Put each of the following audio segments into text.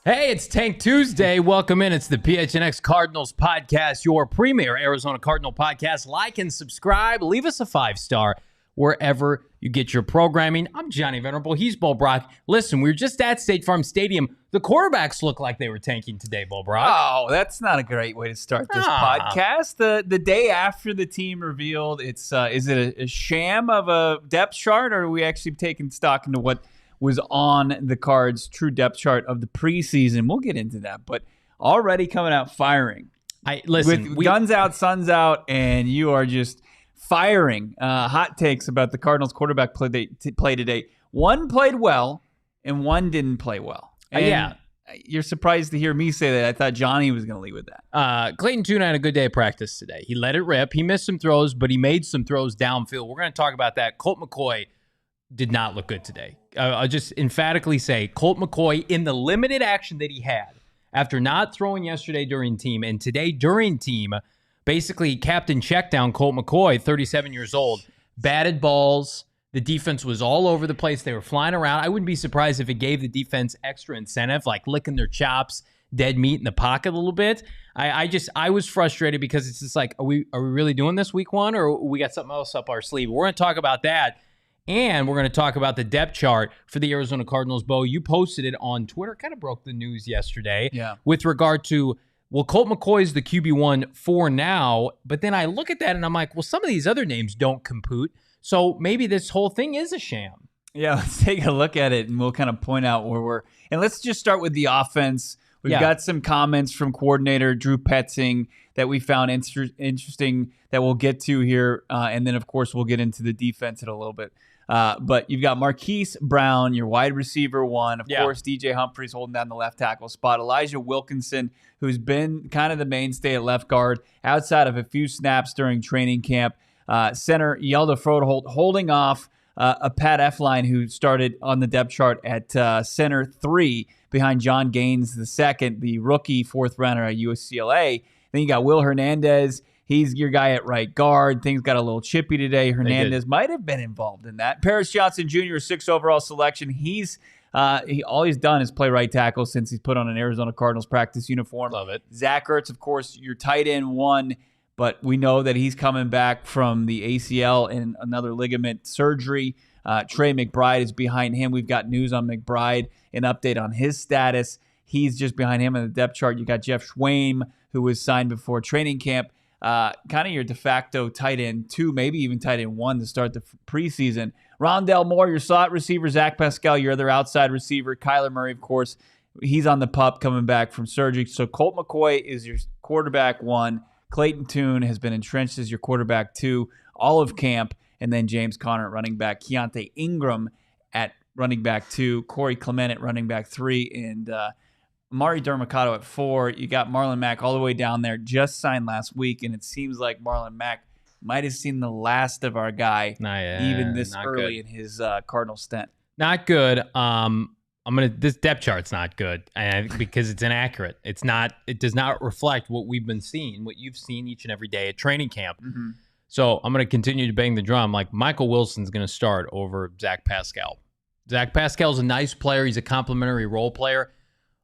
Hey, it's Tank Tuesday. Welcome in. It's the PHNX Cardinals podcast, your premier Arizona Cardinal podcast. Like and subscribe. Leave us a 5-star wherever you get your programming. I'm Johnny Venerable. He's Bo Brack. Listen, we were just at State Farm Stadium. The quarterbacks look like they were tanking today, Bo Brack. Oh, that's not a great way to start this podcast. The day after the team revealed, is it a sham of a depth chart, or are we actually taking stock into what was on the Cards' true depth chart of the preseason? We'll get into that, but already coming out firing. With guns out, suns out, and you are just firing hot takes about the Cardinals quarterback play today. One played well, and one didn't play well. And you're surprised to hear me say that. I thought Johnny was going to lead with that. Clayton Tune had a good day of practice today. He let it rip. He missed some throws, but he made some throws downfield. We're going to talk about that. Colt McCoy did not look good today. I'll just emphatically say Colt McCoy, in the limited action that he had, after not throwing yesterday during team and today during team, basically captain check down Colt McCoy, 37 years old, batted balls. The defense was all over the place. They were flying around. I wouldn't be surprised if it gave the defense extra incentive, like licking their chops, dead meat in the pocket a little bit. I was frustrated because it's just like, are we really doing this week one, or we got something else up our sleeve? We're going to talk about that. And we're going to talk about the depth chart for the Arizona Cardinals. Bo, you posted it on Twitter. Kind of broke the news yesterday with regard to, well, Colt McCoy is the QB1 for now. But then I look at that and I'm like, well, some of these other names don't compute. So maybe this whole thing is a sham. Yeah, let's take a look at it and we'll kind of point out where we're. And let's just start with the offense. We've got some comments from coordinator Drew Petzing that we found interesting that we'll get to here. And then, of course, we'll get into the defense in a little bit. But you've got Marquise Brown, your wide receiver one. Of course, DJ Humphries holding down the left tackle spot. Elijah Wilkinson, who's been kind of the mainstay at left guard outside of a few snaps during training camp. Center Yelda Frodeholt holding off a Pat Effline, who started on the depth chart at center 3 behind John Gaines II, the rookie 4th rounder at UCLA. Then you got Will Hernandez. He's your guy at right guard. Things got a little chippy today. Hernandez might have been involved in that. Paris Johnson Jr., 6th overall selection. All he's done is play right tackle since he's put on an Arizona Cardinals practice uniform. Love it. Zach Ertz, of course, your tight end 1, but we know that he's coming back from the ACL and another ligament surgery. Trey McBride is behind him. We've got news on McBride, an update on his status. He's just behind him in the depth chart. You got Jeff Schwaim, who was signed before training camp. Kind of your de facto tight end 2, maybe even tight end 1 to start the preseason. Rondell Moore, your slot receiver. Zach Pascal, your other outside receiver. Kyler Murray, of course, he's on the pup coming back from surgery. So Colt McCoy is your quarterback 1. Clayton Tune has been entrenched as your quarterback 2 all of camp. And then James Conner at running back. Keontae Ingram at running back 2. Corey Clement at running back 3. And Mari Dermacado at 4. You got Marlon Mack all the way down there, just signed last week, and it seems like Marlon Mack might have seen the last of our guy even this early in his Cardinal stint. Not good. This depth chart's not good because it's inaccurate. It does not reflect what we've been seeing, what you've seen each and every day at training camp. Mm-hmm. So I'm going to continue to bang the drum. Like, Michael Wilson's going to start over Zach Pascal. Zach Pascal's a nice player. He's a complimentary role player.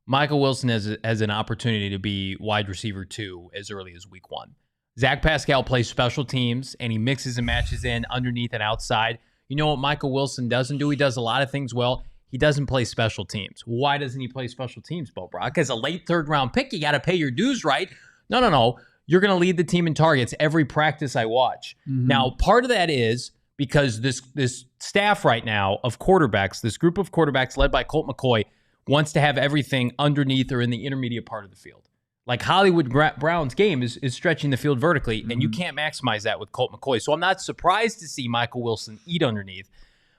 Michael Wilson has an opportunity to be wide receiver 2 as early as week 1. Zach Pascal plays special teams, and he mixes and matches in underneath and outside. You know what Michael Wilson doesn't do? He does a lot of things well. He doesn't play special teams. Why doesn't he play special teams, Bo Brack? As a late 3rd-round pick, you got to pay your dues, right? No. You're going to lead the team in targets every practice I watch. Mm-hmm. Now, part of that is because this staff right now of quarterbacks, this group of quarterbacks led by Colt McCoy, wants to have everything underneath or in the intermediate part of the field. Like Hollywood Brown's game is stretching the field vertically, and you can't maximize that with Colt McCoy. So I'm not surprised to see Michael Wilson eat underneath.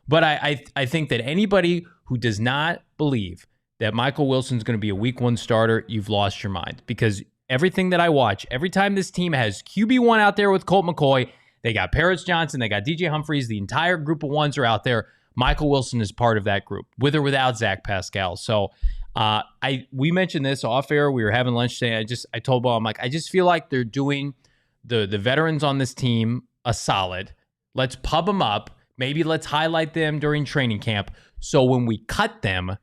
But I think that anybody who does not believe that Michael Wilson's going to be a week 1 starter, you've lost your mind. Because everything that I watch, every time this team has QB1 out there with Colt McCoy, they got Paris Johnson, they got DJ Humphries, the entire group of ones are out there. Michael Wilson is part of that group, with or without Zach Pascal. So we mentioned this off air. We were having lunch today. I told Bo, I'm like, I just feel like they're doing the veterans on this team a solid. Let's pub them up. Maybe let's highlight them during training camp. So when we cut them,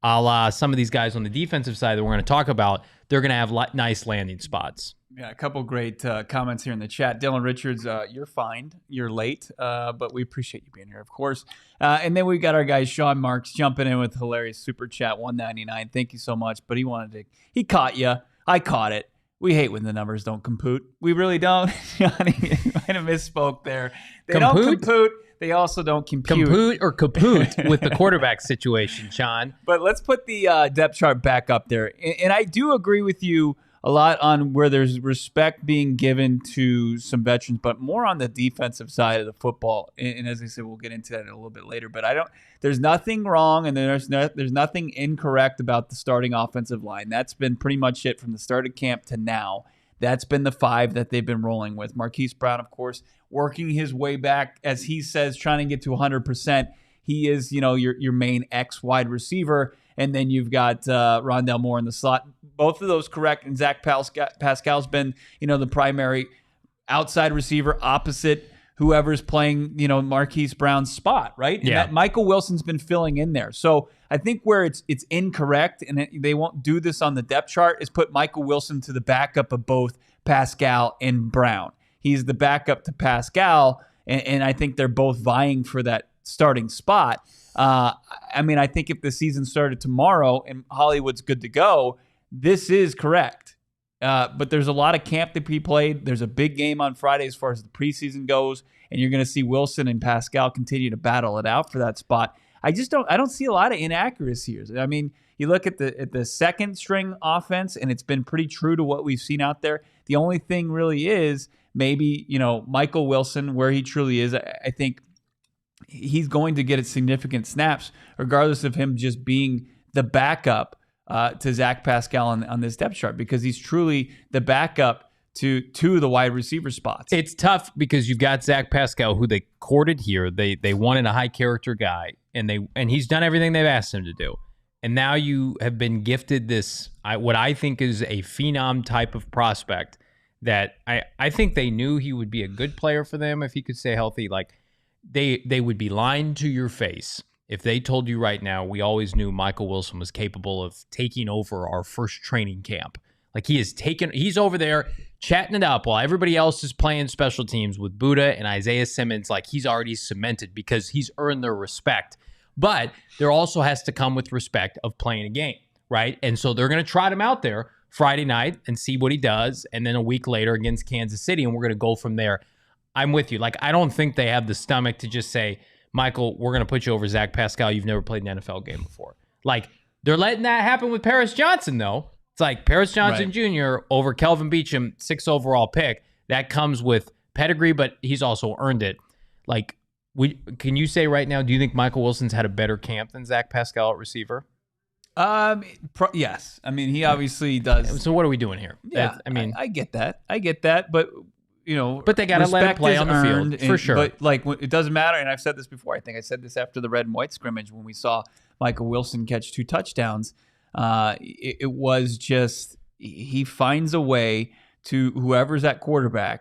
a la some of these guys on the defensive side that we're going to talk about, they're going to have nice landing spots. Yeah, a couple great comments here in the chat. Dylan Richards, you're fine. You're late, but we appreciate you being here, of course. And then we've got our guy Sean Marks jumping in with hilarious super chat, $1.99. Thank you so much. But he caught you. I caught it. We hate when the numbers don't compute. We really don't. Johnny might have misspoke there. They don't compute. They also don't compute. Compute or kaput with the quarterback situation, Sean. But let's put the depth chart back up there. And I do agree with you a lot on where there's respect being given to some veterans, but more on the defensive side of the football. And as I said, we'll get into that a little bit later. But there's nothing wrong and there's nothing incorrect about the starting offensive line. That's been pretty much it from the start of camp to now. That's been the 5 that they've been rolling with. Marquise Brown, of course, working his way back, as he says, trying to get to 100%. He is, your main X wide receiver. And then you've got Rondale Moore in the slot. Both of those correct. And Zach Pascal's been, the primary outside receiver opposite whoever's playing, Marquise Brown's spot, right? And yeah. Michael Wilson's been filling in there. So I think where it's incorrect, and they won't do this on the depth chart, is put Michael Wilson to the backup of both Pascal and Brown. He's the backup to Pascal, and I think they're both vying for that starting spot. I think if the season started tomorrow and Hollywood's good to go, this is correct. But there's a lot of camp to be played. There's a big game on Friday as far as the preseason goes, and you're going to see Wilson and Pascal continue to battle it out for that spot. I don't see a lot of inaccuracies here. I mean, you look at the second string offense, and it's been pretty true to what we've seen out there. The only thing really is maybe, Michael Wilson, where he truly is, I think he's going to get significant snaps, regardless of him just being the backup to Zach Pascal on this depth chart, because he's truly the backup to two of the wide receiver spots. It's tough because you've got Zach Pascal, who they courted here. They wanted a high character guy, and he's done everything they've asked him to do. And now you have been gifted this, what I think is a phenom type of prospect that I think they knew he would be a good player for them if he could stay healthy. Like they would be lying to your face if they told you right now, we always knew Michael Wilson was capable of taking over our first training camp. Like he's over there chatting it up while everybody else is playing special teams with Buddha and Isaiah Simmons. Like he's already cemented because he's earned their respect. But there also has to come with respect of playing a game, right? And so they're going to trot him out there Friday night and see what he does. And then a week later against Kansas City, and we're going to go from there. I'm with you. Like, I don't think they have the stomach to just say, Michael, we're going to put you over Zach Pascal. You've never played an NFL game before. Like, they're letting that happen with Paris Johnson, though. It's like Paris Johnson Jr. over Kelvin Beachum, 6th overall pick. That comes with pedigree, but he's also earned it. Like, can you say right now, do you think Michael Wilson's had a better camp than Zach Pascal at receiver? Yes. I mean, he obviously does. So what are we doing here? Yeah, I get that. But, but they got to let him play on the field, for sure. But, like, it doesn't matter. And I've said this before. I think I said this after the red and white scrimmage when we saw Michael Wilson catch 2 touchdowns. It was just he finds a way to whoever's at quarterback,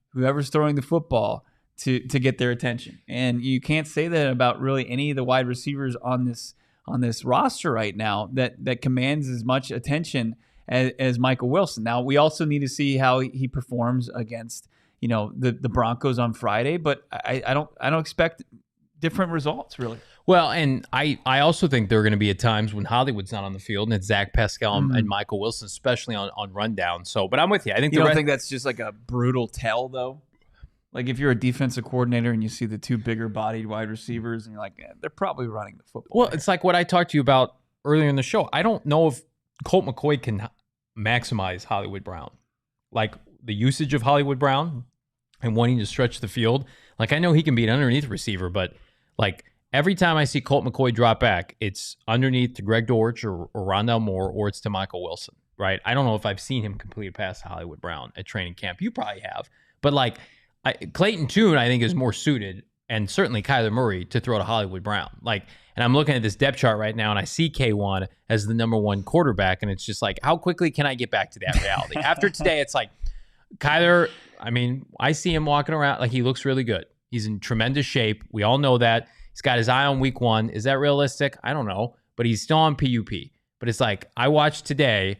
whoever's throwing the football, to get their attention. And you can't say that about really any of the wide receivers on this roster right now that commands as much attention as Michael Wilson. Now, we also need to see how he performs against the Broncos on Friday, but I don't expect different results really. Well, and I also think there are going to be at times when Hollywood's not on the field, and it's Zach Pascal and Michael Wilson, especially on rundown. So, but I'm with you. I think you don't think that's just like a brutal tell, though? Like if you're a defensive coordinator and you see the 2 bigger-bodied wide receivers, and you're like, they're probably running the football. Well, it's like what I talked to you about earlier in the show. I don't know if Colt McCoy can maximize Hollywood Brown, like the usage of Hollywood Brown and wanting to stretch the field. Like I know he can be an underneath receiver, but like every time I see Colt McCoy drop back, it's underneath to Greg Dortch or Rondale Moore, or it's to Michael Wilson, right? I don't know if I've seen him complete a pass to Hollywood Brown at training camp. You probably have. But like Clayton Tune, I think, is more suited, and certainly Kyler Murray, to throw to Hollywood Brown. Like, and I'm looking at this depth chart right now, and I see K1 as the number 1 quarterback, and it's just like, how quickly can I get back to that reality? After today, it's like, Kyler, I mean, I see him walking around like he looks really good. He's in tremendous shape. We all know that. He's got his eye on week 1. Is that realistic? I don't know. but he's still on PUP. But it's like, I watched today,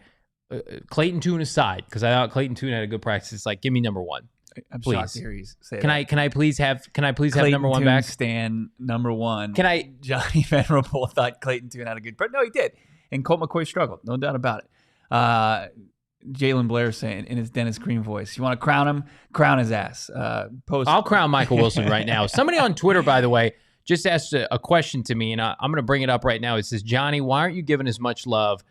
Clayton Tune aside, because I thought Clayton Tune had a good practice. It's like, give me number one. I'm please. shocked to hear you say Can that. I please have Clayton number one Tune back? Stan number one. Can I? Johnny Venerable thought Clayton Tune had a good, but no, he did. And Colt McCoy struggled, no doubt about it. Jalen Blair saying in his Dennis Green voice, "You want to crown him? Crown his ass." I'll crown Michael Wilson right now. Somebody on Twitter, by the way, just asked a question to me, and I'm going to bring it up right now. It says, "Johnny, why aren't you giving as much love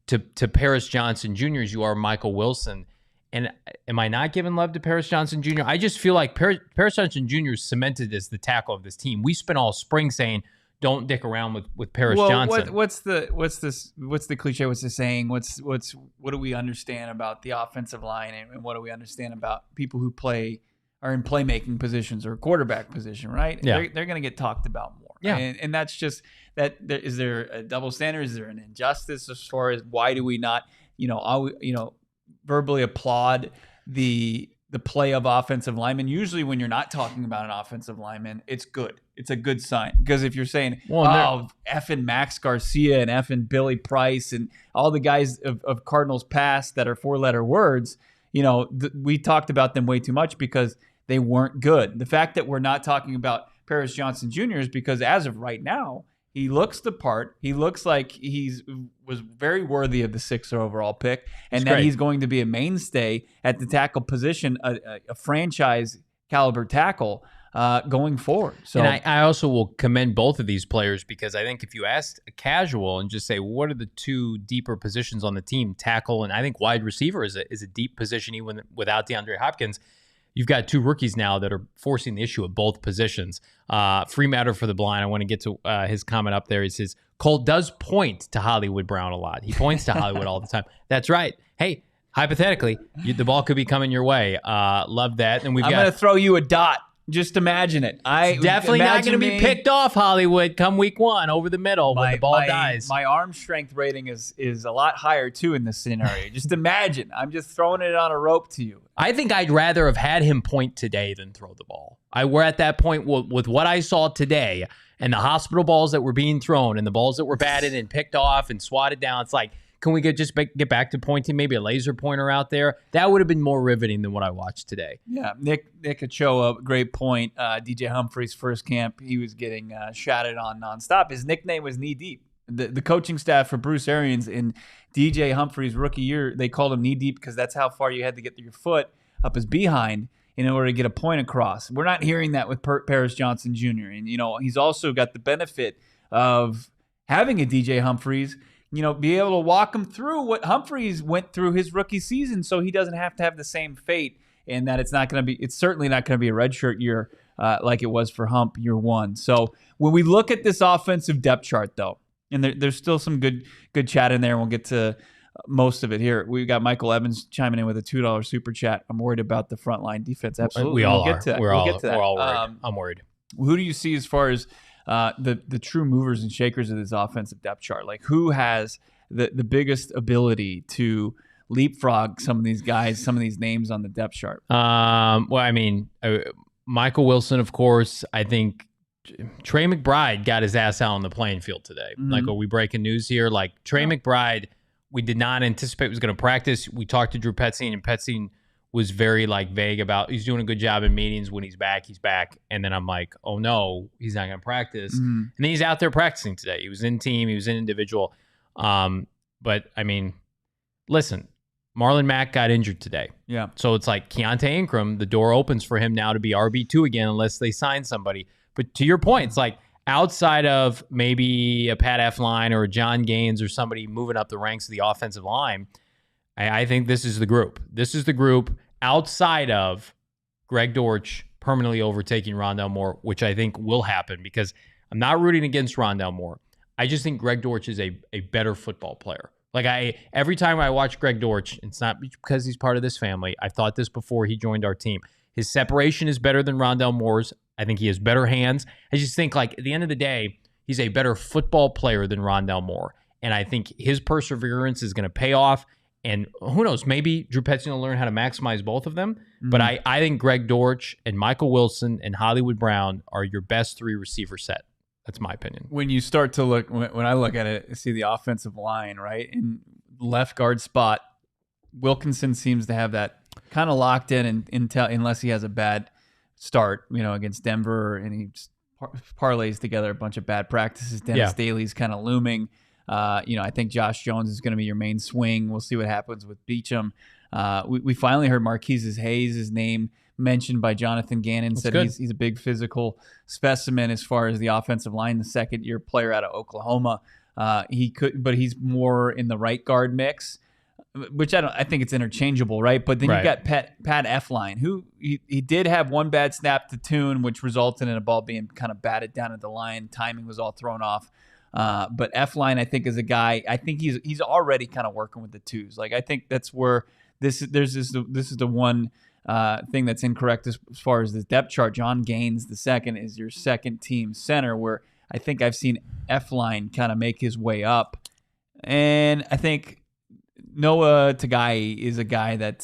to Paris Johnson Jr. as you are Michael Wilson?" And am I not giving love to Paris Johnson Jr.? I just feel like Paris Johnson Jr. is cemented as the tackle of this team. We spent all spring saying, don't dick around with Paris Johnson. What's the cliche? What's the saying? What do we understand about the offensive line, and what do we understand about people who are in playmaking positions or quarterback position? Right? Yeah. They're going to get talked about more. Yeah. And that's just that. Is there a double standard? Is there an injustice as far as why do we not verbally applaud the play of offensive linemen? Usually when you're not talking about an offensive lineman, it's good. It's a good sign. Because if you're saying, effing Max Garcia and effing Billy Price and all the guys of Cardinals past that are 4-letter words, we talked about them way too much because they weren't good. The fact that we're not talking about Paris Johnson Jr. is because as of right now, he looks the part. He looks like was very worthy of the 6th overall pick, and that he's going to be a mainstay at the tackle position, a franchise caliber tackle going forward. So, and I also will commend both of these players because I think if you asked a casual and just say, what are the two deeper positions on the team, tackle and I think wide receiver is a deep position even without DeAndre Hopkins. You've got two rookies now that are forcing the issue at both positions. Free matter for the blind. I want to get to his comment up there. He says, Colt does point to Hollywood Brown a lot. He points to Hollywood all the time. That's right. Hey, hypothetically, the ball could be coming your way. Love that. And I'm going to throw you a dot. Just imagine it. Definitely not going to be picked off, Hollywood, come week 1 over the middle when the ball dies. My arm strength rating is a lot higher, too, in this scenario. Just imagine. I'm just throwing it on a rope to you. I think I'd rather have had him point today than throw the ball. We're at that point with what I saw today and the hospital balls that were being thrown and the balls that were batted and picked off and swatted down. It's like, can we get back to pointing maybe a laser pointer out there? That would have been more riveting than what I watched today. Yeah, Nick Ochoa, great point. DJ Humphrey's first camp, he was getting shouted on nonstop. His nickname was Knee Deep. The coaching staff for Bruce Arians in DJ Humphrey's rookie year, they called him Knee Deep because that's how far you had to get your foot up his behind in order to get a point across. We're not hearing that with Paris Johnson Jr. And, he's also got the benefit of having a DJ Humphreys, be able to walk him through what Humphreys went through his rookie season so he doesn't have to have the same fate, and that it's certainly not going to be a redshirt year like it was for Hump year 1. So when we look at this offensive depth chart, though, and there's still some good chat in there, and we'll get to most of it here. We've got Michael Evans chiming in with a $2 super chat. I'm worried about the frontline defense. Absolutely. We all we'll are. Get to that. We're all worried. I'm worried. Who do you see as far as the true movers and shakers of this offensive depth chart? Like, who has the biggest ability to leapfrog some of these guys, some of these names on the depth chart? Michael Wilson, of course. I think Trey McBride got his ass out on the playing field today. Mm-hmm. Like, are we breaking news here? Like, Trey McBride, we did not anticipate was going to practice. We talked to Drew Petzing, and Petzing was very vague about he's doing a good job in meetings. When he's back, he's back. And then I'm like, oh no, he's not going to practice. Mm-hmm. And then he's out there practicing today. He was in team, he was in individual. But I mean, listen, Marlon Mack got injured today. Yeah. So it's like Keontae Ingram, the door opens for him now to be RB2 again unless they sign somebody. But to your point, it's like outside of maybe a Pat Elflein or a John Gaines or somebody moving up the ranks of the offensive line, I think this is the group. This is the group outside of Greg Dortch permanently overtaking Rondale Moore, which I think will happen because I'm not rooting against Rondale Moore. I just think Greg Dortch is a better football player. Like every time I watch Greg Dortch, it's not because he's part of this family. I thought this before he joined our team. His separation is better than Rondale Moore's. I think he has better hands. I just think at the end of the day, he's a better football player than Rondale Moore. And I think his perseverance is going to pay off. And who knows, maybe Drew Petzing will learn how to maximize both of them. Mm-hmm. But I think Greg Dortch and Michael Wilson and Hollywood Brown are your best 3 receiver set. That's my opinion. When you start to look, when I look at it, I see the offensive line, right? In left guard spot, Wilkinson seems to have that kind of locked in unless he has a bad start, against Denver, and he just parlays together a bunch of bad practices. Dennis Daly's kind of looming. I think Josh Jones is going to be your main swing. We'll see what happens with Beachum. We finally heard Marquise Hayes' name mentioned by Jonathan Gannon. Said he's a big physical specimen as far as the offensive line. The second-year player out of Oklahoma. But he's more in the right guard mix, which I think it's interchangeable, right? But then you got Pat Elflein, who he did have one bad snap to Tune, which resulted in a ball being kind of batted down at the line. Timing was all thrown off. But Elflein, I think, is a guy. I think he's already kind of working with the twos. Like, I think that's where this is the one thing that's incorrect as far as the depth chart. John Gaines the second is your second team center, where I think I've seen Elflein kind of make his way up, and I think Noah Tagai is a guy that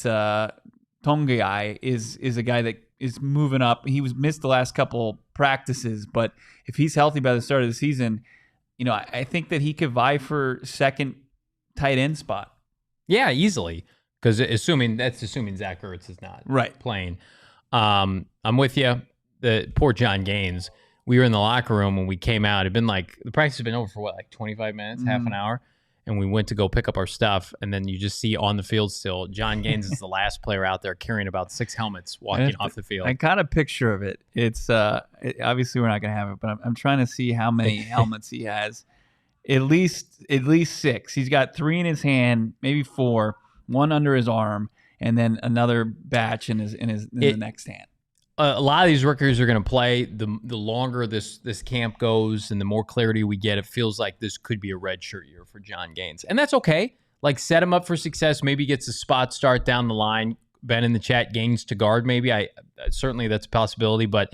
Tongai is a guy that is moving up. He was missed the last couple practices, but if he's healthy by the start of the season, I think that he could vie for second tight end spot. Yeah, easily. Because assuming Zach Ertz is not playing. I'm with you. The poor John Gaines. We were in the locker room when we came out. It'd been the practice had been over for 25 minutes, half an hour. And we went to go pick up our stuff, and then you just see on the field still, John Gaines is the last player out there carrying about 6 helmets walking off the field. I got a picture of it. It's obviously we're not going to have it, but I'm trying to see how many helmets he has. At least 6. He's got 3 in his hand, maybe 4, 1 under his arm, and then another batch in the next hand. A lot of these rookies are going to play. The longer this camp goes and the more clarity we get, it feels like this could be a redshirt year for John Gaines. And that's okay. Set him up for success. Maybe gets a spot start down the line. Ben in the chat, Gaines to guard maybe. Certainly that's a possibility. But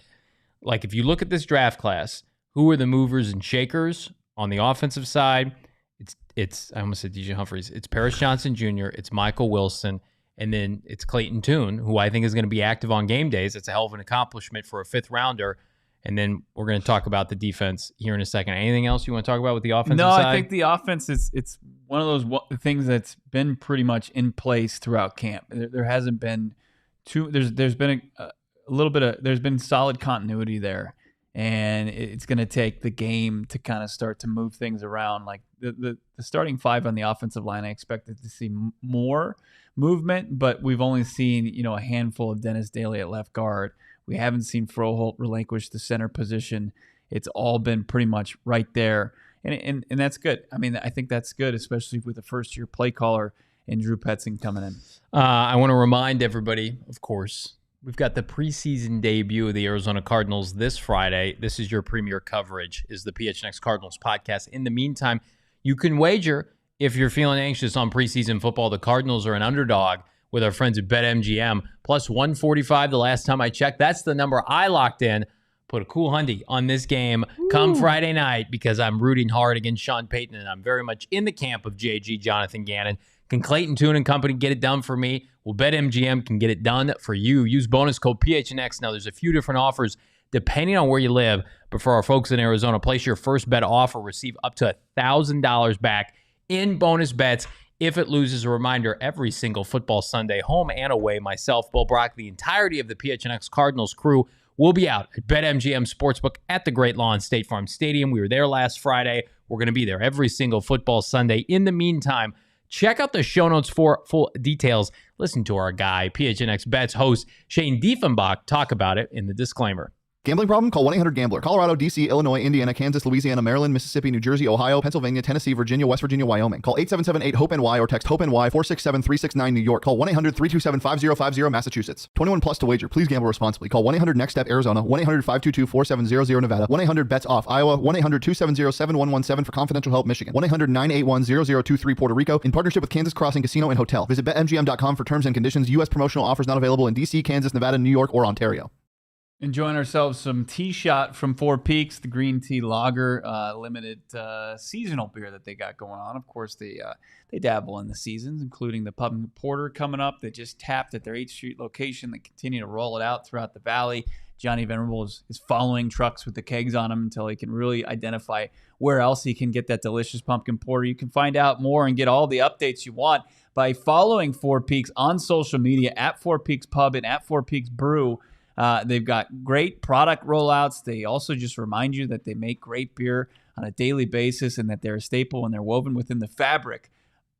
if you look at this draft class, who are the movers and shakers on the offensive side? It's I almost said DJ Humphries. It's Paris Johnson Jr., it's Michael Wilson, and then it's Clayton Tune, who I think is going to be active on game days. It's a hell of an accomplishment for a 5th rounder. And then we're going to talk about the defense here in a second. Anything else you want to talk about with the offensive side? No, I think the offense it's one of those things that's been pretty much in place throughout camp. There hasn't been there's been a little bit of there's been solid continuity there. And it's going to take the game to kind of start to move things around. The starting 5 on the offensive line, I expected to see more movement, but we've only seen a handful of Dennis Daly at left guard. We haven't seen Froholt relinquish the center position. It's all been pretty much right there, and that's good. I mean, I think that's good, especially with the first-year play caller and Drew Petzing coming in. I want to remind everybody, of course, we've got the preseason debut of the Arizona Cardinals this Friday. This is your premier coverage, is the PHNX Cardinals podcast. In the meantime, you can wager if you're feeling anxious on preseason football. The Cardinals are an underdog with our friends at BetMGM, plus 145 the last time I checked. That's the number I locked in. Put a cool hundy on this game come Friday night because I'm rooting hard against Sean Payton, and I'm very much in the camp of JG, Jonathan Gannon. Can Clayton Tune and company get it done for me? Well, BetMGM can get it done for you. Use bonus code PHNX. Now, there's a few different offers depending on where you live. But for our folks in Arizona, place your first bet offer. Receive up to $1,000 back in bonus bets if it loses. A reminder, every single football Sunday, home and away, myself, Bill Brack, the entirety of the PHNX Cardinals crew will be out at BetMGM Sportsbook at the Great Lawn State Farm Stadium. We were there last Friday. We're going to be there every single football Sunday. In the meantime, check out the show notes for full details. Listen to our guy, PHNX Bets host Shane Diefenbach, talk about it in the disclaimer. Gambling problem? Call 1-800-GAMBLER. Colorado, D.C., Illinois, Indiana, Kansas, Louisiana, Maryland, Mississippi, New Jersey, Ohio, Pennsylvania, Tennessee, Virginia, West Virginia, Wyoming. Call 877-8-HOPE-NY or text HOPE-NY 467-369 New York. Call 1-800-327-5050 Massachusetts. 21 plus to wager. Please gamble responsibly. Call 1-800-NEXT-STEP Arizona. 1-800-522-4700 Nevada. 1-800-BETS-OFF Iowa. 1-800-270-7117 for confidential help Michigan. 1-800-981-0023 Puerto Rico. In partnership with Kansas Crossing Casino and Hotel. Visit BetMGM.com for terms and conditions. U.S. promotional offers not available in D.C., Kansas, Nevada, New York, or Ontario. Enjoying ourselves some Tea Shot from Four Peaks, the green tea lager, limited seasonal beer that they got going on. Of course, they dabble in the seasons, including the Pub and Porter coming up. They just tapped at their 8th Street location. They continue to roll it out throughout the valley. Johnny Venerable is following trucks with the kegs on them until he can really identify where else he can get that delicious pumpkin porter. You can find out more and get all the updates you want by following Four Peaks on social media at Four Peaks Pub and at Four Peaks Brew. They've got great product rollouts. They also just remind you that they make great beer on a daily basis and that they're a staple and they're woven within the fabric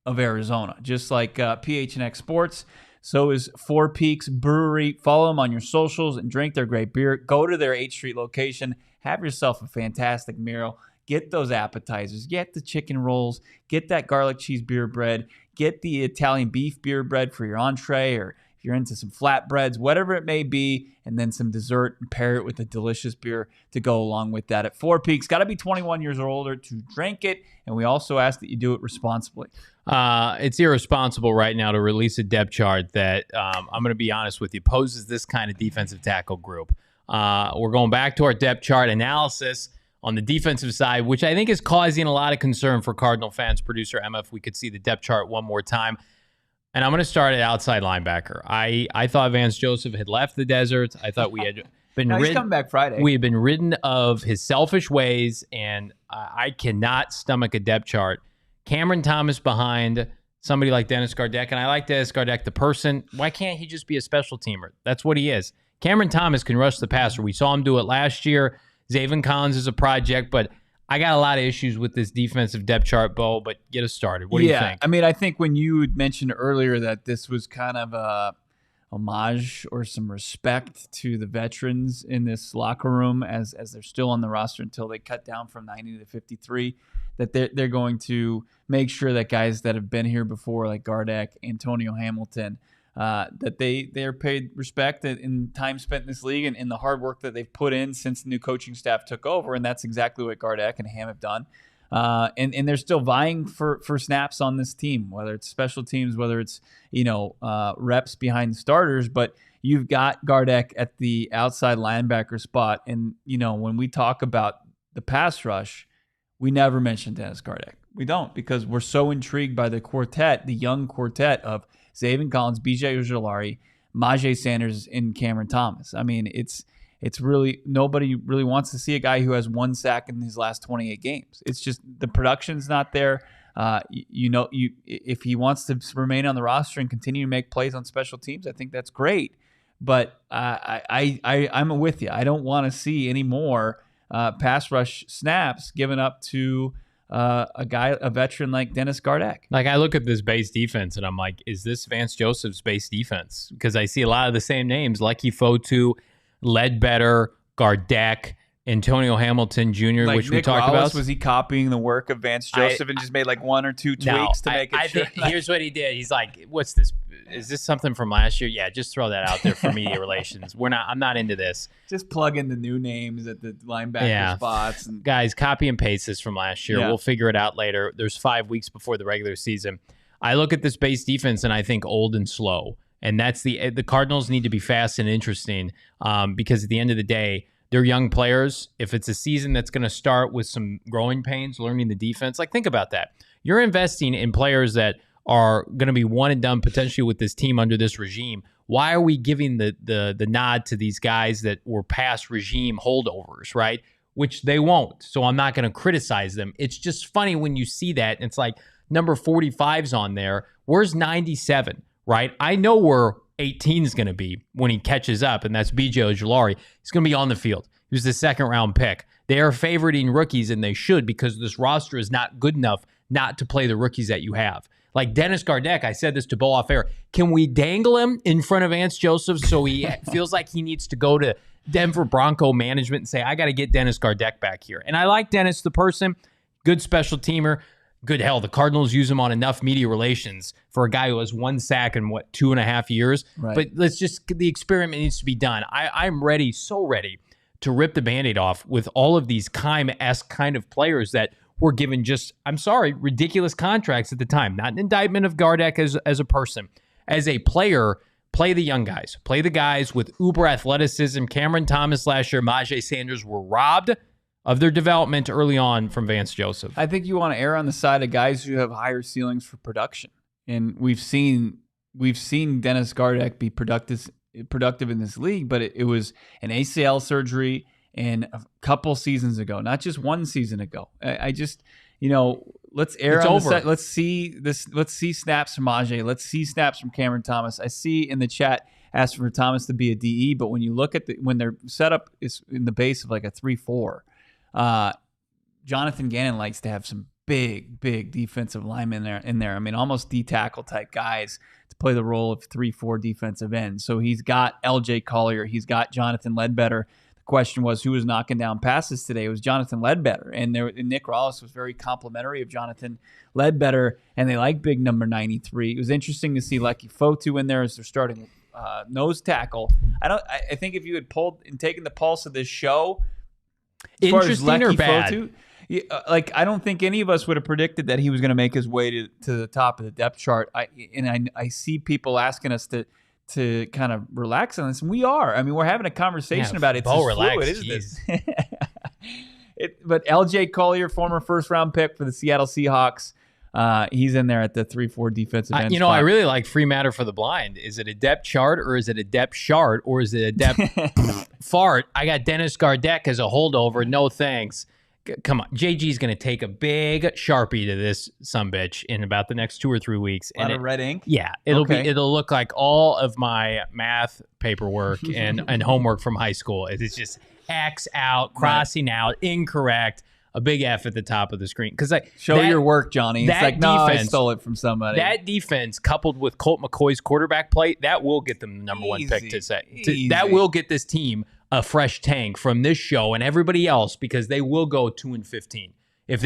of Arizona. Just like PHNX Sports, so is Four Peaks Brewery. Follow them on your socials and drink their great beer. Go to their 8th Street location. Have yourself a fantastic meal. Get those appetizers. Get the chicken rolls. Get that garlic cheese beer bread. Get the Italian beef beer bread for your entree, or if you're into some flatbreads, whatever it may be, and then some dessert and pair it with a delicious beer to go along with that. At Four Peaks, got to be 21 years or older to drink it, and we also ask that you do it responsibly. It's irresponsible right now to release a depth chart that, I'm going to be honest with you, poses this kind of defensive tackle group. We're going back to our depth chart analysis on the defensive side, which I think is causing a lot of concern for Cardinal fans. Producer Emma, if we could see the depth chart one more time. And I'm going to start at outside linebacker. I thought Vance Joseph had left the desert. I thought we had been he's coming back Friday. We had been ridden of his selfish ways, and I cannot stomach a depth chart. Cameron Thomas behind somebody like Dennis Gardeck, and I like Dennis Gardeck, the person. Why can't he just be a special teamer? That's what he is. Cameron Thomas can rush the passer. We saw him do it last year. Zaven Collins is a project, but I got a lot of issues with this defensive depth chart, Bo, but get us started. What do you think? I mean, I think when you had mentioned earlier that this was kind of a homage or some respect to the veterans in this locker room as they're still on the roster until they cut down from 90 to 53, that they're going to make sure that guys that have been here before, like Gardeck, Antonio Hamilton, that they're paid respect in time spent in this league and in the hard work that they've put in since the new coaching staff took over, and that's exactly what Gardeck and Ham have done. And they're still vying for snaps on this team, whether it's special teams, whether it's reps behind the starters. But you've got Gardeck at the outside linebacker spot, and when we talk about the pass rush, we never mention Dennis Gardeck. We don't, because we're so intrigued by the quartet, the young quartet of Zaven Collins, B.J. Ojulari, Majay Sanders, and Cameron Thomas. I mean, it's really, nobody really wants to see a guy who has one sack in his last 28 games. It's just the production's not there. If he wants to remain on the roster and continue to make plays on special teams, I think that's great. But I'm with you. I don't want to see any more pass rush snaps given up to a veteran like Dennis Gardeck. Like, I look at this base defense and I'm like, is this Vance Joseph's base defense? Because I see a lot of the same names: Lucky Fotu, Ledbetter, Gardeck, Antonio Hamilton Jr., like which Nick we talked Wallace, about. Was he copying the work of Vance Joseph and just made like one or two tweaks to make it sure? Here's what he did. He's like, what's this? Is this something from last year? Yeah, just throw that out there for media relations. I'm not into this. Just plug in the new names at the linebacker spots. And guys, copy and paste this from last year. Yeah. We'll figure it out later. There's 5 weeks before the regular season. I look at this base defense and I think old and slow. And that's the Cardinals need to be fast and interesting because at the end of the day, they're young players. If it's a season that's going to start with some growing pains, learning the defense, like, think about that. You're investing in players that are going to be one and done potentially with this team under this regime. Why are we giving the nod to these guys that were past regime holdovers, right? Which they won't. So I'm not going to criticize them. It's just funny when you see that. And it's like, number 45's on there. Where's 97, right? I know where 18 is going to be when he catches up, and that's B.J. Ojulari. He's going to be on the field. He was the second-round pick. They are favoriting rookies, and they should, because this roster is not good enough not to play the rookies that you have. Like Dennis Gardeck, I said this to Bo off air. Can we dangle him in front of Vance Joseph so he feels like he needs to go to Denver Bronco management and say, I got to get Dennis Gardeck back here? And I like Dennis, the person, good special teamer. Good hell, the Cardinals use him on enough media relations for a guy who has one sack in, 2.5 years? Right. But the experiment needs to be done. I'm ready, so ready, to rip the Band-Aid off with all of these Kime-esque kind of players that were given just, I'm sorry, ridiculous contracts at the time. Not an indictment of Gardeck as a person. As a player, play the young guys. Play the guys with uber athleticism. Cameron Thomas last year, Majay Sanders were robbed of their development early on from Vance Joseph. I think you want to err on the side of guys who have higher ceilings for production. And we've seen Dennis Gardeck be productive productive in this league, but it was an ACL surgery and a couple seasons ago, not just one season ago. I just, let's err It's on over. the let's see snaps from Ajay. Let's see snaps from Cameron Thomas. I see in the chat asking for Thomas to be a DE, but when you look at when their setup is in the base of like a 3-4, Jonathan Gannon likes to have some big defensive linemen in there. I mean, almost D-tackle type guys to play the role of 3-4 defensive ends. So he's got LJ Collier. He's got Jonathan Ledbetter. The question was who was knocking down passes today. It was Jonathan Ledbetter. And Nick Rollis was very complimentary of Jonathan Ledbetter, and they like big number 93. It was interesting to see Lecky Fotu in there as their starting nose tackle. I think if you had pulled and taken the pulse of this show, as far as Interesting or Lecky bad? Fotu, I don't think any of us would have predicted that he was going to make his way to the top of the depth chart. I see people asking us to kind of relax on this, and we are. I mean, we're having a conversation about it. It's fluid, isn't it? But LJ Collier, former first-round pick for the Seattle Seahawks, he's in there at the 3-4 defensive end spot. I really like free matter for the blind. Is it a depth chart or is it a depth chart or is it a depth fart? I got Dennis Gardeck as a holdover. No thanks. Come on. JG's going to take a big Sharpie to this sumbitch in about the next 2 or 3 weeks. A lot of red ink? Yeah. It'll look like all of my math paperwork and homework from high school. It's just X out, crossing out, incorrect. A big F at the top of the screen. Because show your work, Johnny. It's like, no, I stole it from somebody. That defense, coupled with Colt McCoy's quarterback play, that will get them the number one pick to say. That will get this team a fresh tank from this show and everybody else, because they will go 2-15. If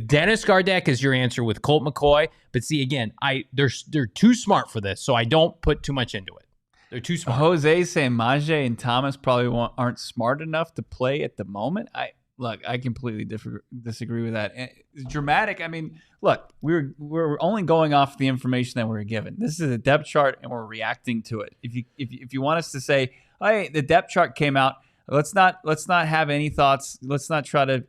Dennis Gardeck is your answer with Colt McCoy, but see again, they're too smart for this, so I don't put too much into it. They're too smart. Jose saying Majay and Thomas probably aren't smart enough to play at the moment. I completely disagree with that. It's dramatic. I mean, look, we're only going off the information that we're given. This is a depth chart, and we're reacting to it. If you want us to say, hey, the depth chart came out, let's not have any thoughts. Let's not try to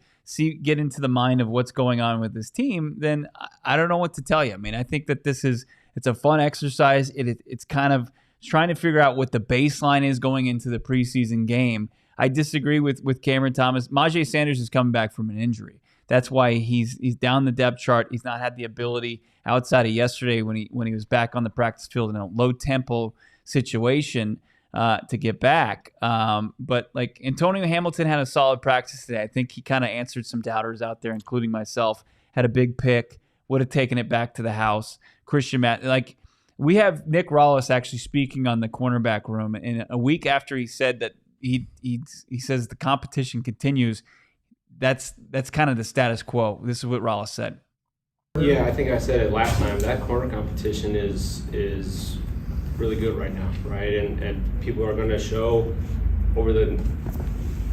get into the mind of what's going on with this team. Then I don't know what to tell you. I mean, I think that it's a fun exercise. It's kind of trying to figure out what the baseline is going into the preseason game. I disagree with Cameron Thomas. Majay Sanders is coming back from an injury. That's why he's down the depth chart. He's not had the ability outside of yesterday when he was back on the practice field in a low tempo situation to get back. But like Antonio Hamilton had a solid practice today. I think he kind of answered some doubters out there, including myself. Had a big pick. Would have taken it back to the house. Christian Matt, we have Nick Rollis actually speaking on the cornerback room, and a week after he said that. He says the competition continues. That's kind of the status quo. This is what Rollis said. Yeah, I think I said it last time. That corner competition is really good right now, right? And people are going to show over the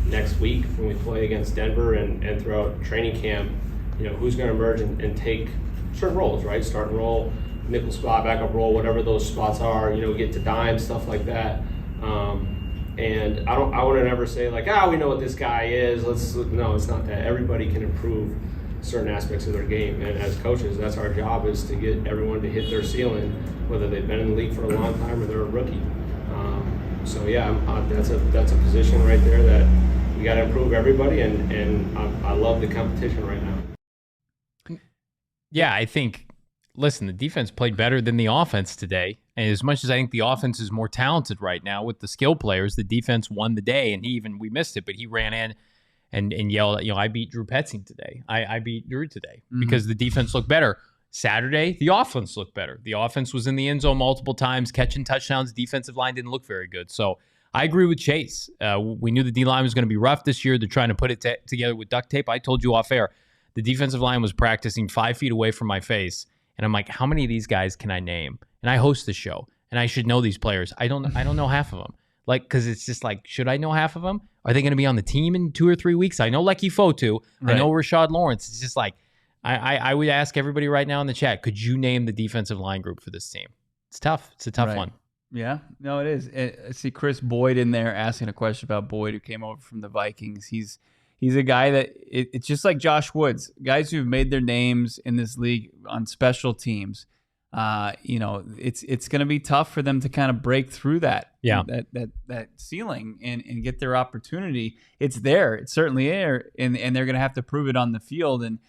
next week when we play against Denver and throughout training camp, who's going to emerge and take certain roles, right? Starting role, nickel spot, backup role, whatever those spots are. Get to dime, stuff like that. And I want to never say we know what this guy is. No, it's not that. Everybody can improve certain aspects of their game, and as coaches, that's our job, is to get everyone to hit their ceiling, whether they've been in the league for a long time or they're a rookie. So yeah, that's a position right there that we got to improve everybody, and I love the competition right now. Yeah, I think. Listen, the defense played better than the offense today. And as much as I think the offense is more talented right now with the skill players, the defense won the day. And we missed it, but he ran in and yelled, I beat Drew Petzing today. I beat Drew today because the defense looked better. Saturday, the offense looked better. The offense was in the end zone multiple times, catching touchdowns. Defensive line didn't look very good. So I agree with Chase. We knew the D-line was going to be rough this year. They're trying to put it together with duct tape. I told you off air, the defensive line was practicing 5 feet away from my face. And I'm like, how many of these guys can I name? And I host the show, and I should know these players. I don't know half of them. Because it's just should I know half of them? Are they going to be on the team in 2 or 3 weeks? I know Lecky Fotu. Right. I know Rashad Lawrence. It's just I would ask everybody right now in the chat, could you name the defensive line group for this team? It's tough. It's a tough one. Yeah, no, it is. I see Chris Boyd in there asking a question about Boyd, who came over from the Vikings. He's a guy that it's just like Josh Woods, guys who've made their names in this league on special teams. it's going to be tough for them to kind of break through that ceiling and get their opportunity. It's there. It's certainly there. And they're going to have to prove it on the field. And,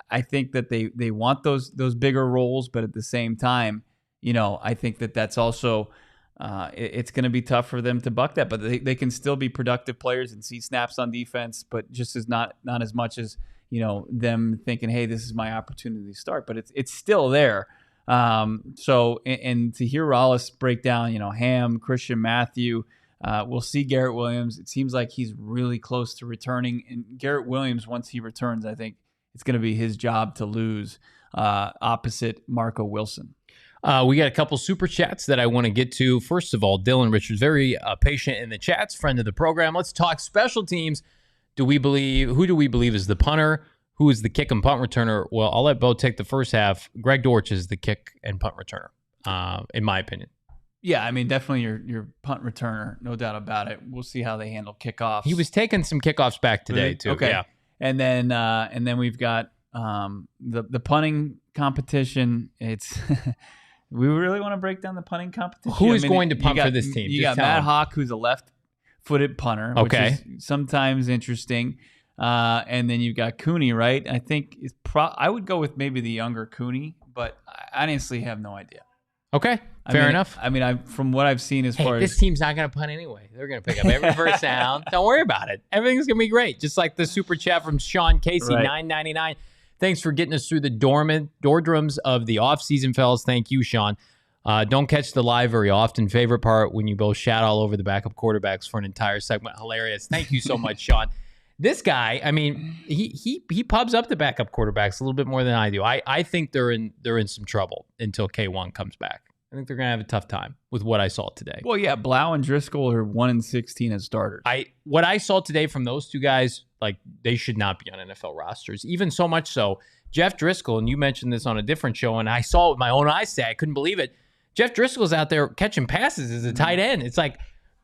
I think that they want those bigger roles, but at the same time, I think that's also it's going to be tough for them to buck that, but they can still be productive players and see snaps on defense, but just as not as much as, them thinking, hey, this is my opportunity to start, but it's still there. So to hear Rollis break down, Ham, Christian Matthew, we'll see Garrett Williams. It seems like he's really close to returning, and Garrett Williams, once he returns, I think it's going to be his job to lose opposite Marco Wilson. We got a couple super chats that I want to get to. First of all, Dylan Richards, very patient in the chats, friend of the program. Let's talk special teams. Who do we believe is the punter? Who is the kick and punt returner? Well, I'll let Bo take the first half. Greg Dortch is the kick and punt returner, in my opinion. Yeah, I mean, definitely your punt returner, no doubt about it. We'll see how they handle kickoffs. He was taking some kickoffs back today, too. Okay. Yeah. And then we've got the punting competition. It's we really want to break down the punting competition. Who is going to punt for this team? You got Matt Hawk, who's a left-footed punter, which is sometimes interesting. And then you've got Cooney, right? I think I would go with maybe the younger Cooney, but I honestly have no idea. Okay, fair enough. I mean, from what I've seen far as this team's not going to punt anyway. They're going to pick up every first down. Don't worry about it. Everything's going to be great. Just like the super chat from Sean Casey, right. $9.99. Thanks for getting us through the doldrums of the offseason, fellas. Thank you, Sean. Don't catch the live very often. Favorite part when you both shout all over the backup quarterbacks for an entire segment. Hilarious. Thank you so much, Sean. This guy, I mean, he pubs up the backup quarterbacks a little bit more than I do. I think they're in some trouble until K1 comes back. I think they're going to have a tough time with what I saw today. Well, yeah, Blau and Driscoll are 1-16 as starters. What I saw today from those two guys, like, they should not be on NFL rosters. Even so much so, Jeff Driscoll, and you mentioned this on a different show, and I saw it with my own eyes today. I couldn't believe it. Jeff Driscoll's out there catching passes as a tight end. It's like,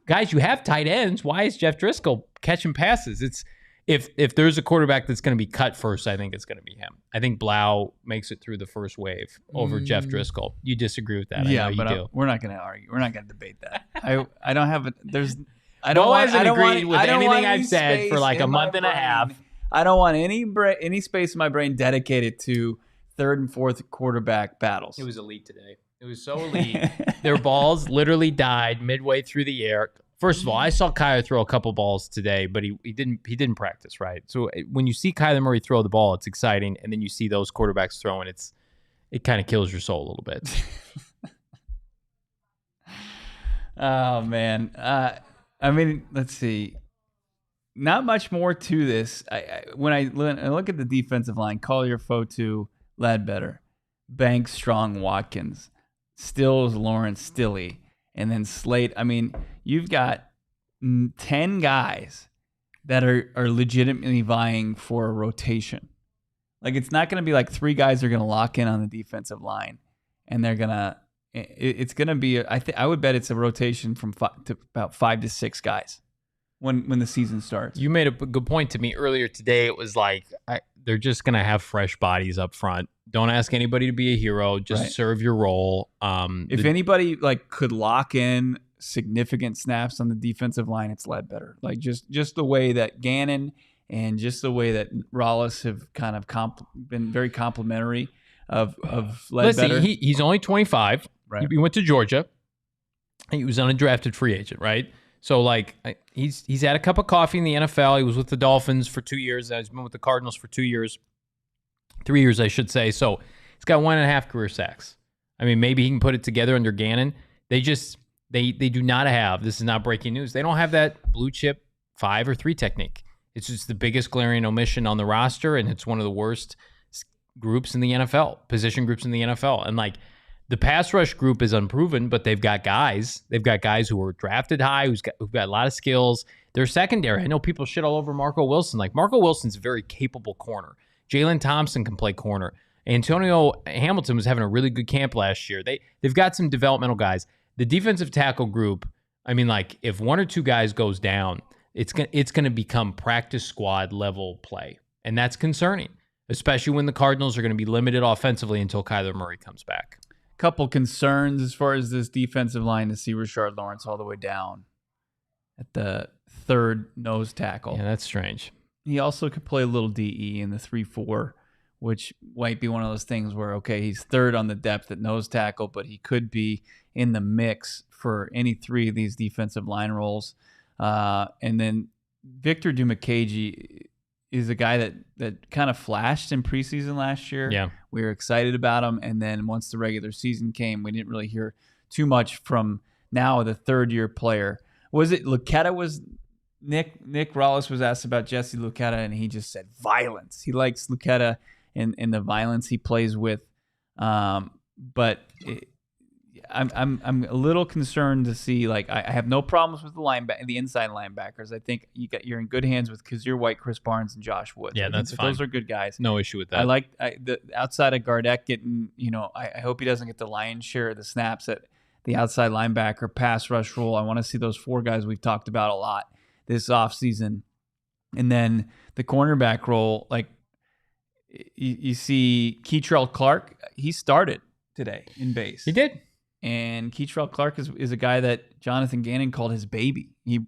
guys, you have tight ends. Why is Jeff Driscoll catching passes? It's If there's a quarterback that's going to be cut first, I think it's going to be him. I think Blau makes it through the first wave over Jeff Driscoll. You disagree with that? Yeah, I know you do. We're not going to argue. We're not going to debate that. I don't have it. Bo hasn't agreed with anything I've said for like a month and a half. I don't want any space in my brain dedicated to third and fourth quarterback battles. It was elite today. It was so elite. Their balls literally died midway through the air. First of all, I saw Kyler throw a couple balls today, but he didn't practice, right? So when you see Kyler Murray throw the ball, it's exciting, and then you see those quarterbacks throwing, it kind of kills your soul a little bit. Oh man, I mean, let's see. Not much more to this. When I look at the defensive line, Collier, Fotu, Ledbetter, Banks, Strong, Watkins, Stills, Lawrence, Stilley, and then Slate. I mean, you've got 10 guys that are legitimately vying for a rotation. Like, it's not going to be like 3 guys are going to lock in on the defensive line, and they're going to. It's going to be. I would bet it's a rotation from about 5 to 6 guys when the season starts. You made a good point to me earlier today. It was like they're just going to have fresh bodies up front. Don't ask anybody to be a hero. Just serve your role. If anybody could lock in significant snaps on the defensive line, it's Ledbetter. Like just the way that Gannon and just the way that Rollis have kind of been very complimentary of Ledbetter. Listen, he's only 25. Right. He went to Georgia. He was an undrafted free agent, right? So he's had a cup of coffee in the NFL. He was with the Dolphins for 2 years. He's been with the Cardinals for 2 years. 3 years, I should say. So he's got 1.5 career sacks. I mean, maybe he can put it together under Gannon. They do not have, this is not breaking news, they don't have that blue chip 5 or 3 technique. It's just the biggest glaring omission on the roster, and it's one of the worst groups in the NFL, position groups in the NFL. And the pass rush group is unproven, but they've got guys. They've got guys who were drafted high, who've got a lot of skills. Their secondary, I know people shit all over Marco Wilson. Marco Wilson's a very capable corner. Jalen Thompson can play corner. Antonio Hamilton was having a really good camp last year. They've got some developmental guys. The defensive tackle group, I mean, if 1 or 2 guys goes down, it's going to become practice squad level play. And that's concerning. especially when the Cardinals are going to be limited offensively until Kyler Murray comes back. Couple concerns as far as this defensive line to see Rashard Lawrence all the way down at the third nose tackle. Yeah, that's strange. He also could play a little DE in the 3-4, which might be one of those things where, okay, he's third on the depth at nose tackle, but he could be in the mix for any three of these defensive line roles. And then Victor Dimukeje is a guy that kind of flashed in preseason last year. Yeah. We were excited about him. And then once the regular season came, we didn't really hear too much from now the third-year player. Was it Luketa was Nick Rawlis was asked about Jesse Luketa, and he just said violence. He likes Luketa and the violence he plays with. But I'm a little concerned to see, like, I have no problems with the inside linebackers. I think you're in good hands with Kazir White, Chris Barnes, and Josh Woods. Yeah, that's fine. Those are good guys. No issue with that. I like the outside of Gardeck getting, I hope he doesn't get the lion's share of the snaps at the outside linebacker pass rush role. I want to see those four guys we've talked about a lot this offseason. And then the cornerback role, like you see Keitrell Clark, he started today in base. He did. And Keitrell Clark is a guy that Jonathan Gannon called his baby. He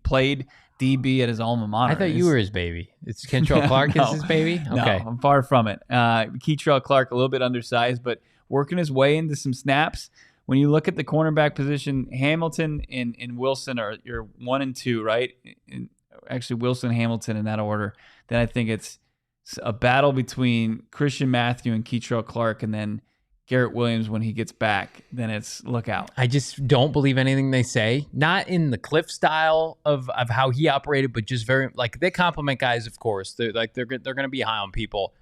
played DB at his alma mater. I thought you were his baby. It's Keitrell Clark is his baby? Okay. No, I'm far from it. Keitrell Clark, a little bit undersized, but working his way into some snaps. When you look at the cornerback position, Hamilton and Wilson are your 1 and 2, right? And actually, Wilson, Hamilton in that order. Then I think it's a battle between Christian Matthew and Keitrell Clark, and then Garrett Williams when he gets back. Then it's look out. I just don't believe anything they say. Not in the Cliff style of how he operated, but just very like they compliment guys. Of course, they're going to be high on people.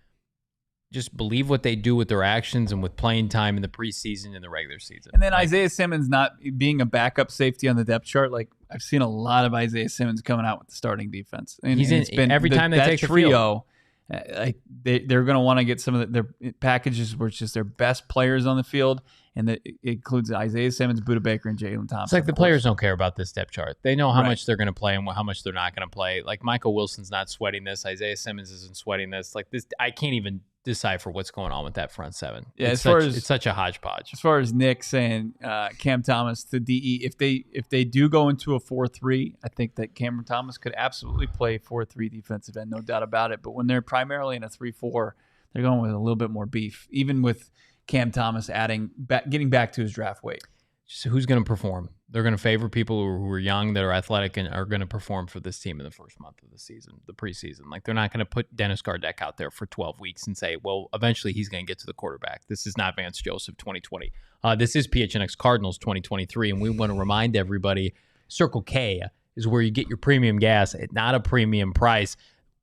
Just believe what they do with their actions and with playing time in the preseason and the regular season. And then Isaiah Simmons not being a backup safety on the depth chart. Like I've seen a lot of Isaiah Simmons coming out with the starting defense. And it's been every time they take the trio. Like they're going to want to get some of their packages where it's just their best players on the field, and it includes Isaiah Simmons, Budda Baker, and Jalen Thompson. It's like the players don't care about this depth chart. They know how much they're going to play and how much they're not going to play. Like Michael Wilson's not sweating this. Isaiah Simmons isn't sweating this. Like this, I can't even decipher what's going on with that front seven. Yeah, it's such a hodgepodge. As far as Nick saying Cam Thomas to DE, if they do go into a 4-3, I think that Cameron Thomas could absolutely play 4-3 defensive end, no doubt about it. But when they're primarily in a 3-4, they're going with a little bit more beef, even with Cam Thomas getting back to his draft weight. So who's going to perform? They're going to favor people who are young, that are athletic, and are going to perform for this team in the first month of the season, the preseason. Like they're not going to put Dennis Gardeck out there for 12 weeks and say, well, eventually he's going to get to the quarterback. This is not Vance Joseph 2020. This is PHNX Cardinals 2023, and we want to remind everybody, Circle K is where you get your premium gas at not a premium price.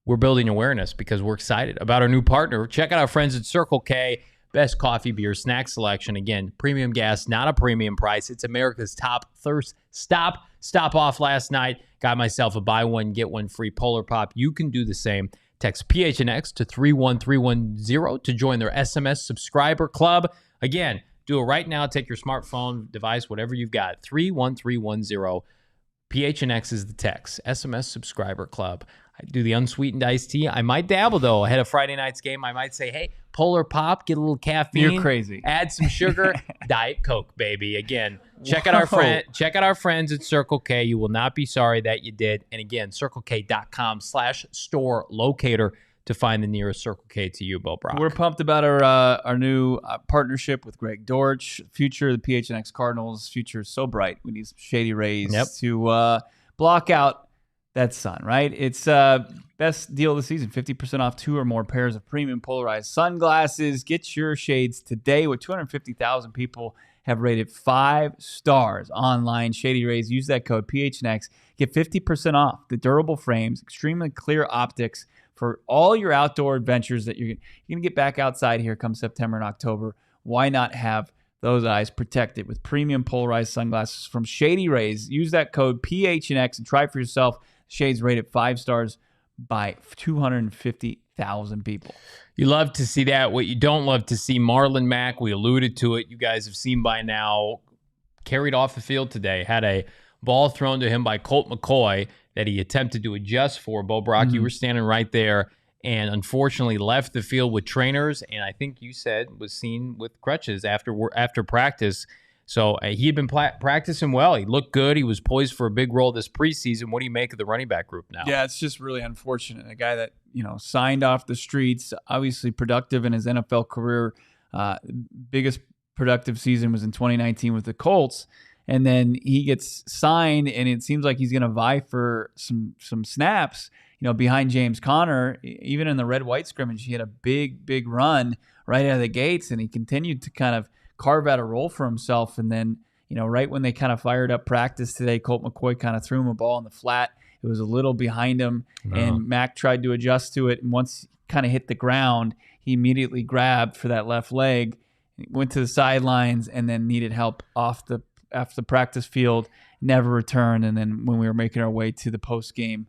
We're building awareness because we're excited about our new partner. Check out our friends at Circle K. Best coffee, beer, snack selection. Again, premium gas, not a premium price. It's America's top thirst stop. Stop off last night. Got myself a buy one, get one free Polar Pop. You can do the same. Text PHNX to 31310 to join their SMS subscriber club. Again, do it right now. Take your smartphone device, whatever you've got. 31310. PHNX is the text. SMS subscriber club. I do the unsweetened iced tea. I might dabble, though. Ahead of Friday night's game, I might say, hey, Polar Pop, get a little caffeine. You're crazy. Add some sugar. Diet Coke, baby. Again, check out our friends at Circle K. You will not be sorry that you did. And again, circlek.com/store locator to find the nearest Circle K to you, Bo Brack. We're pumped about our new partnership with Greg Dortch. Future of the PHNX Cardinals. Future is so bright. We need some shady rays to block out that sun, right? It's best deal of the season. 50% off 2 or more pairs of premium polarized sunglasses. Get your shades today. With 250,000 people have rated 5 stars online. Shady Rays. Use that code PHNX. Get 50% off the durable frames, extremely clear optics for all your outdoor adventures that you're going to get back outside here come September and October. Why not have those eyes protected with premium polarized sunglasses from Shady Rays? Use that code PHNX and try for yourself. Shades rated 5 stars by 250,000 people. You love to see that. What you don't love to see, Marlon Mack, we alluded to it. You guys have seen by now, carried off the field today, had a ball thrown to him by Colt McCoy that he attempted to adjust for. Bo Brack, you were standing right there. and unfortunately left the field with trainers, and I think you said was seen with crutches after practice. So he had been practicing well. He looked good. He was poised for a big role this preseason. What do you make of the running back group now? Yeah, it's just really unfortunate. A guy that, signed off the streets, obviously productive in his NFL career. Biggest productive season was in 2019 with the Colts. And then he gets signed, and it seems like he's going to vie for some snaps, behind James Conner. Even in the red-white scrimmage, he had a big run right out of the gates, and he continued to kind of carve out a role for himself. And then, right when they kind of fired up practice today, Colt McCoy kind of threw him a ball in the flat. It was a little behind him, and Mack tried to adjust to it. And once he kind of hit the ground, he immediately grabbed for that left leg, went to the sidelines, and then needed help after the practice field, never returned. And then when we were making our way to the post-game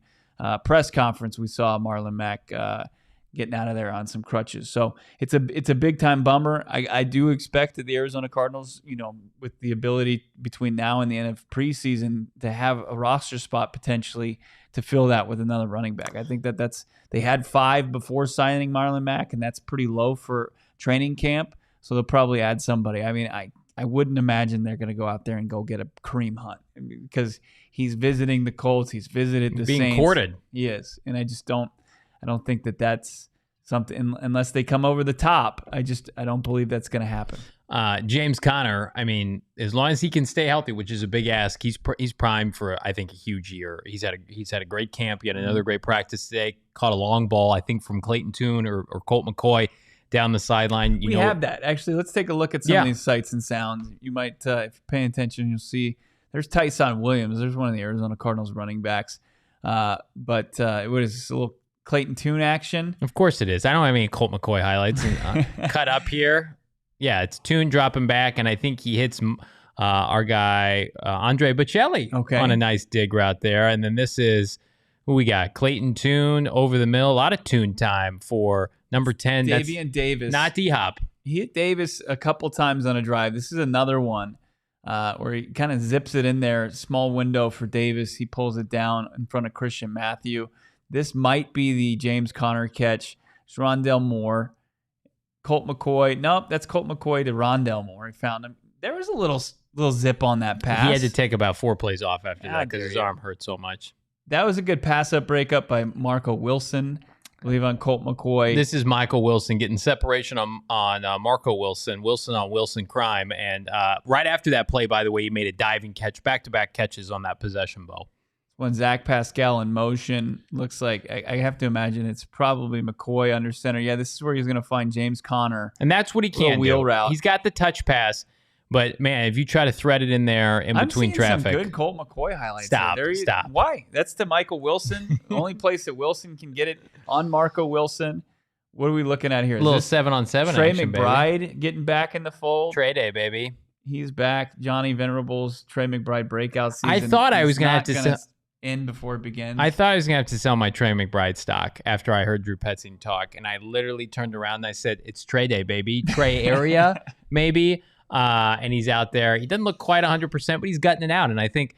press conference, we saw Marlon Mack getting out of there on some crutches. So it's a big-time bummer. I do expect that the Arizona Cardinals, with the ability between now and the end of preseason to have a roster spot potentially to fill that with another running back. I think they had 5 before signing Marlon Mack, and that's pretty low for training camp. So they'll probably add somebody. I mean, I wouldn't imagine they're going to go out there and go get a Kareem Hunt, because he's visiting the Colts. He's visited the Saints. Being courted. He is. And I don't think that that's something, unless they come over the top. I don't believe that's going to happen. James Conner, I mean, as long as he can stay healthy, which is a big ask, he's primed for, I think, a huge year. He's had a great camp. He had another great practice today. Caught a long ball, I think, from Clayton Tune or Colt McCoy down the sideline. We have that. Actually, let's take a look at some of these sights and sounds. You might, if you're paying attention, you'll see there's Tyson Williams. There's one of the Arizona Cardinals running backs. But what is this, a little Clayton Tune action? Of course it is. I don't have any Colt McCoy highlights cut up here. Yeah, it's Tune dropping back, and I think he hits our guy Andre Bocelli on a nice dig route there. And then this is who we got. Clayton Tune over the middle. A lot of Tune time for number 10. Davian Davis. Not D-Hop. He hit Davis a couple times on a drive. This is another one where he kind of zips it in there. Small window for Davis. He pulls it down in front of Christian Matthew. This might be the James Conner catch. It's Rondell Moore. Colt McCoy. Nope, that's Colt McCoy to Rondell Moore. He found him. There was a little zip on that pass. He had to take about 4 plays off after that because his arm hurt so much. That was a good pass-up breakup by Marco Wilson, I believe, on Colt McCoy. This is Michael Wilson getting separation on Marco Wilson. Wilson on Wilson crime. And right after that play, by the way, he made a diving catch, back-to-back catches on that possession, Bo. When Zach Pascal in motion, looks like, I have to imagine it's probably McCoy under center. Yeah, this is where he's going to find James Conner. And that's what he can do. Wheel route. He's got the touch pass. But, man, if you try to thread it in there in between traffic. I'm seeing some good Colt McCoy highlights. Stop. Why? That's to Michael Wilson. The only place that Wilson can get it on Marco Wilson. What are we looking at here? A little 7-on-7 Trey action, McBride baby. Getting back in the fold. Trey day, baby. He's back. Johnny Venerable's Trey McBride breakout season. I thought I was going to have to sell. In before it begins. I thought I was going to have to sell my Trey McBride stock after I heard Drew Petzing talk. And I literally turned around and I said, it's Trey day, baby. Trey area, maybe. And he's out there. He doesn't look quite 100%, but he's gutting it out. And I think,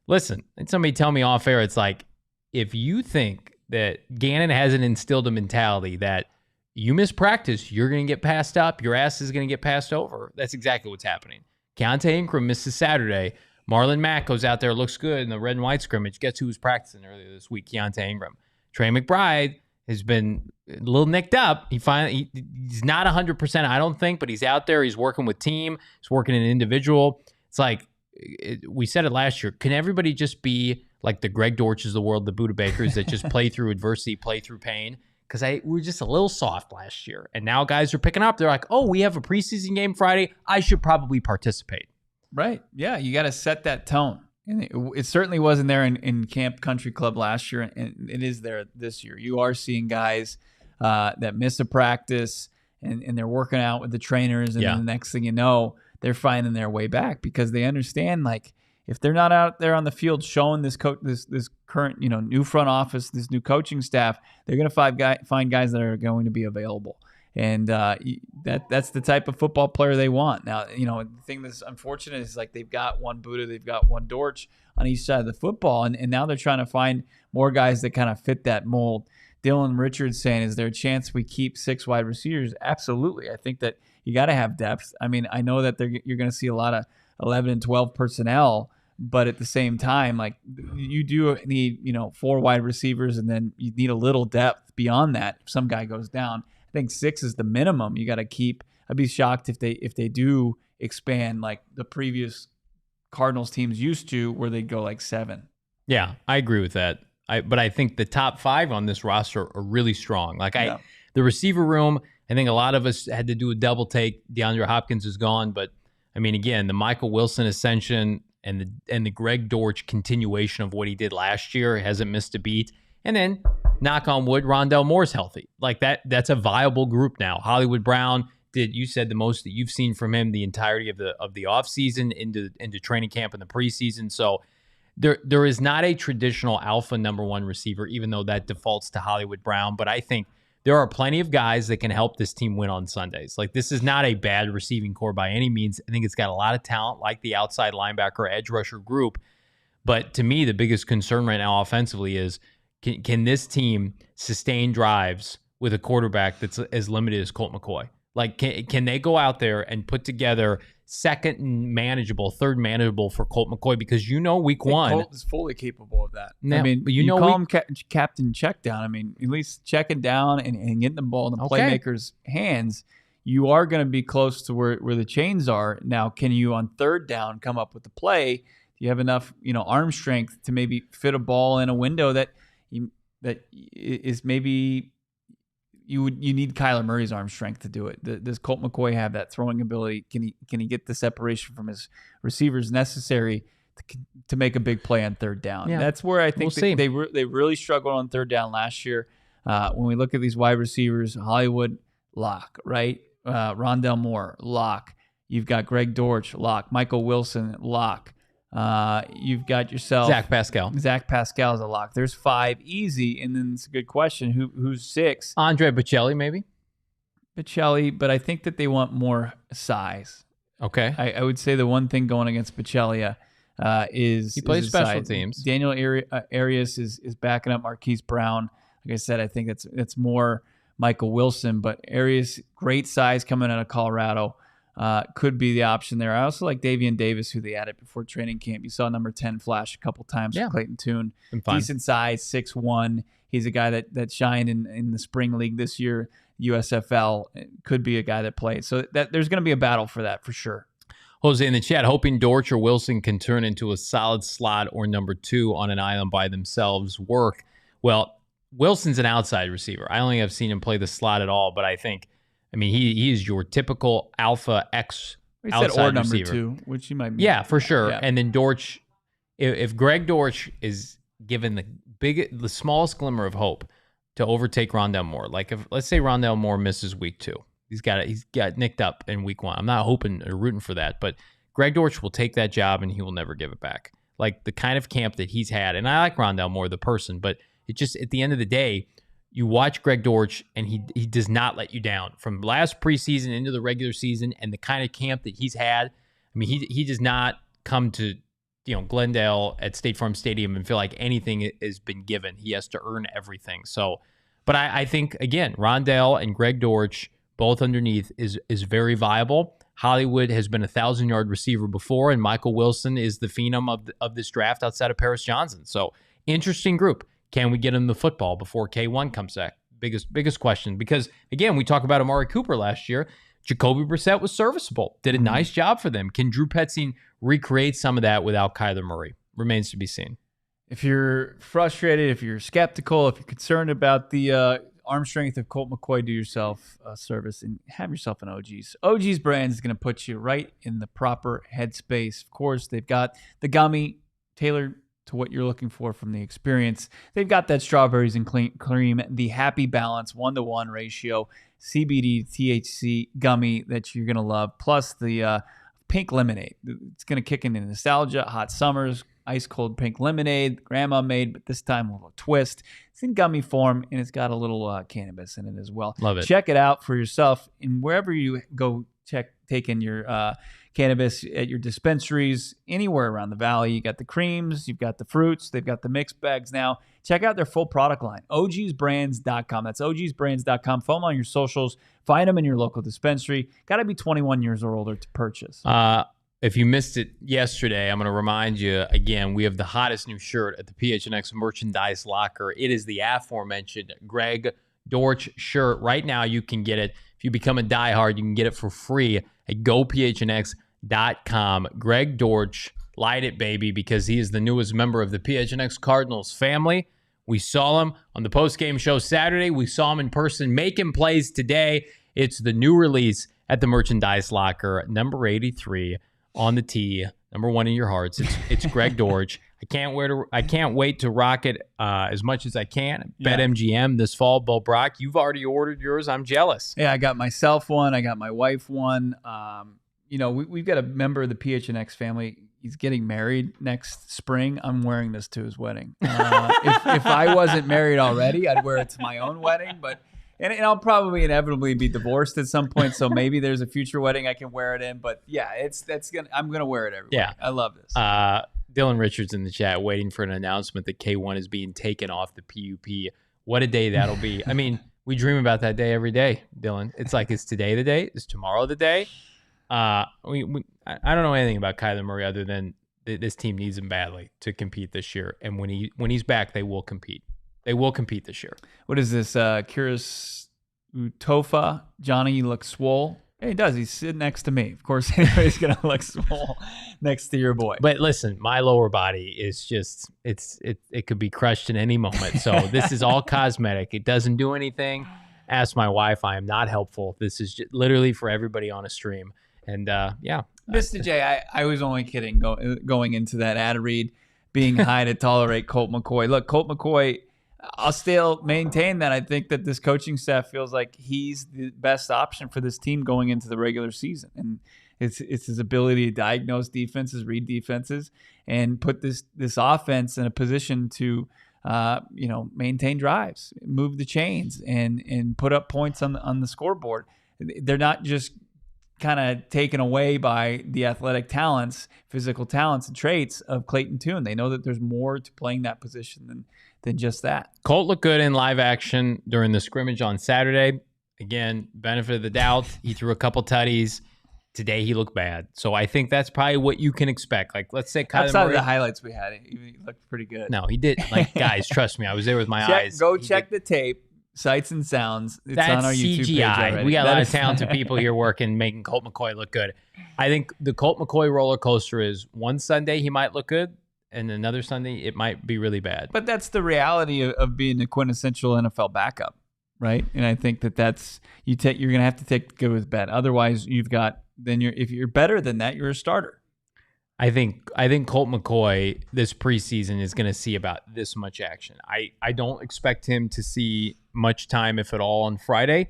listen, and somebody tell me off air, it's like, if you think that Gannon hasn't instilled a mentality that you miss practice, you're going to get passed up, your ass is going to get passed over, that's exactly what's happening. Keontae Ingram misses Saturday. Marlon Mack goes out there, looks good in the red and white scrimmage. Guess who was practicing earlier this week? Keontae Ingram. Trey McBride has been a little nicked up. He's not 100%, I don't think, but he's out there. He's working with team. He's working in individual. It's like we said it last year. Can everybody just be like the Greg Dortches of the world, the Buda Bakers that just play through adversity, play through pain? Because we were just a little soft last year. And now guys are picking up. They're like, oh, we have a preseason game Friday. I should probably participate. Right. Yeah, you got to set that tone. And it certainly wasn't there in Camp Country Club last year, and it is there this year. You are seeing guys that miss a practice, and they're working out with the trainers, and then the next thing you know, they're finding their way back because they understand, like, if they're not out there on the field showing this current new front office, this new coaching staff, they're going to find guys that are going to be available. And that's the type of football player they want. Now, the thing that's unfortunate is like they've got one Buda, they've got one Dortch on each side of the football, and now they're trying to find more guys that kind of fit that mold. Dylan Richards saying, is there a chance we keep 6 wide receivers? Absolutely. I think that you got to have depth. I mean, I know that you're going to see a lot of 11 and 12 personnel, but at the same time, like, you do need, 4 wide receivers, and then you need a little depth beyond that if some guy goes down. I think 6 is the minimum you got to keep. I'd be shocked if they do expand like the previous Cardinals teams used to, where they'd go like 7. Yeah, I agree with that. But I think the top 5 on this roster are really strong. Like the receiver room, I think a lot of us had to do a double take. DeAndre Hopkins is gone, but I mean, again, the Michael Wilson ascension and the Greg Dortch continuation of what he did last year hasn't missed a beat. And then, knock on wood, Rondale Moore's healthy. Like that's a viable group now. Hollywood Brown you said the most that you've seen from him the entirety of the offseason into training camp and the preseason. So there is not a traditional alpha number 1 receiver, even though that defaults to Hollywood Brown. But I think there are plenty of guys that can help this team win on Sundays. Like, this is not a bad receiving core by any means. I think it's got a lot of talent, like the outside linebacker, edge rusher group. But to me, the biggest concern right now offensively is, can this team sustain drives with a quarterback that's as limited as Colt McCoy? Like, can they go out there and put together second and manageable, third manageable for Colt McCoy? Because week 1, Colt is fully capable of that. Now, I mean, you call him captain check down. I mean, at least checking down and getting the ball in the playmaker's hands. You are going to be close to where the chains are. Now, can you on third down come up with the play? Do you have enough arm strength to maybe fit a ball in a window that is maybe you need Kyler Murray's arm strength to do it? Does Colt McCoy have that throwing ability? Can he get the separation from his receivers necessary to make a big play on third down? Yeah. That's where I think they really struggled on third down last year. When we look at these wide receivers, Hollywood, lock, right? Rondale Moore, lock. You've got Greg Dortch, lock. Michael Wilson, lock. You've got yourself Zach Pascal. Zach Pascal is a lock. There's 5 easy, and then it's a good question. Who's 6? Andre Bocelli, maybe? Bocelli, but I think that they want more size. Okay. I would say the one thing going against Bocelli is he plays his special size. teams. Daniel Arias is backing up Marquise Brown. Like I said, I think it's more Michael Wilson, but Arias, great size coming out of Colorado. Could be the option there. I also like Davian Davis, who they added before training camp. You saw number 10 flash a couple times for Clayton Tune. Decent size, 6'1". He's a guy that shined in the spring league this year, USFL. Could be a guy that plays. So there's going to be a battle for that for sure. Jose in the chat, hoping Dortch or Wilson can turn into a solid slot or number 2 on an island by themselves work. Well, Wilson's an outside receiver. I only have seen him play the slot at all, but I mean, he is your typical alpha X outside said or number receiver. 2, which he might be. Yeah, for sure. Yeah. And then Dortch, if Greg Dortch is given the smallest glimmer of hope to overtake Rondale Moore, like if let's say Rondale Moore misses week 2, he's got nicked up in week 1. I'm not hoping or rooting for that, but Greg Dortch will take that job and he will never give it back. Like the kind of camp that he's had, and I like Rondale Moore, the person, but it just at the end of the day, you watch Greg Dortch, and he does not let you down. From last preseason into the regular season and the kind of camp that he's had, I mean, he does not come to Glendale at State Farm Stadium and feel like anything has been given. He has to earn everything. So, but I think, again, Rondale and Greg Dortch, both underneath, is very viable. Hollywood has been a 1,000-yard receiver before, and Michael Wilson is the phenom of this draft outside of Paris Johnson. So, interesting group. Can we get him the football before K1 comes back? Biggest question. Because, again, we talked about Amari Cooper last year. Jacoby Brissett was serviceable. Did a nice job for them. Can Drew Petzing recreate some of that without Kyler Murray? Remains to be seen. If you're frustrated, if you're skeptical, if you're concerned about the arm strength of Colt McCoy, do yourself a service and have yourself an OG's. OG's brand is going to put you right in the proper headspace. Of course, they've got the gummy tailored to what you're looking for from the experience. They've got that strawberries and cream, the happy balance 1-to-1 ratio, CBD THC gummy that you're going to love, plus the pink lemonade. It's going to kick in nostalgia, hot summers, ice cold pink lemonade, grandma made, but this time a little twist. It's in gummy form, and it's got a little cannabis in it as well. Love it. Check it out for yourself, and wherever you go check taking your cannabis at your dispensaries anywhere around the valley. You got the creams, you've got the fruits, they've got the mixed bags now. Check out their full product line, ogsbrands.com. That's ogsbrands.com. Follow them on your socials. Find them in your local dispensary. Got to be 21 years or older to purchase. If you missed it yesterday, I'm going to remind you again, we have the hottest new shirt at the PHNX merchandise locker. It is the aforementioned Greg Dortch shirt. Right now, you can get it. If you become a diehard, you can get it for free at gophnx.com. Greg Dortch, light it, baby, because he is the newest member of the PHNX Cardinals family. We saw him on the postgame show Saturday. We saw him in person making plays today. It's the new release at the merchandise locker, number 83 on the tee, number 1 in your hearts. It's Greg Dortch. I can't wait to rock it as much as I can. Yeah. BetMGM this fall. Bo Brack, you've already ordered yours. I'm jealous. Yeah, I got myself one. I got my wife one. We've got a member of the PHNX family. He's getting married next spring. I'm wearing this to his wedding. If I wasn't married already, I'd wear it to my own wedding. But I'll probably inevitably be divorced at some point. So maybe there's a future wedding I can wear it in. But yeah, I'm gonna wear it everywhere. Yeah, I love this. Dylan Richards in the chat waiting for an announcement that K1 is being taken off the PUP. What a day that'll be. I mean, we dream about that day every day, Dylan. It's like, is today the day? Is tomorrow the day? I don't know anything about Kyler Murray other than this team needs him badly to compete this year. And when he's back, they will compete. They will compete this year. What is this? Kiris Utofa? Johnny, you look swole. Yeah, he does. He's sitting next to me. Of course, anybody's going to look swole next to your boy. But listen, my lower body is just, it could be crushed in any moment. So this is all cosmetic. It doesn't do anything. Ask my wife. I am not helpful. This is just literally for everybody on a stream. And yeah. Mr. J, I was only kidding going into that ad read, being high to tolerate Colt McCoy. Look, Colt McCoy, I'll still maintain that I think that this coaching staff feels like he's the best option for this team going into the regular season. And it's his ability to diagnose defenses, read defenses, and put this offense in a position to maintain drives, move the chains, and put up points on the scoreboard. They're not just kind of taken away by the athletic talents, physical talents, and traits of Clayton Tune. They know that there's more to playing that position than just that. Colt looked good in live action during the scrimmage on Saturday. Again, benefit of the doubt. He threw a couple tutties. Today he looked bad. So I think that's probably what you can expect. Like, let's say Kyler outside Murray, of the highlights we had, he looked pretty good. No, he did. Like, guys, trust me. I was there with my eyes. Check the tape. Sights and sounds. It's that's on our YouTube page CGI. already. We got a lot of talented people here working, making Colt McCoy look good. I think the Colt McCoy roller coaster is one Sunday he might look good, and another Sunday it might be really bad. But that's the reality of being the quintessential NFL backup, right? And I think that's you're going to have to take the good with bad. Otherwise, if you're better than that, you're a starter. I think Colt McCoy this preseason is going to see about this much action. I don't expect him to see much time, if at all, on Friday.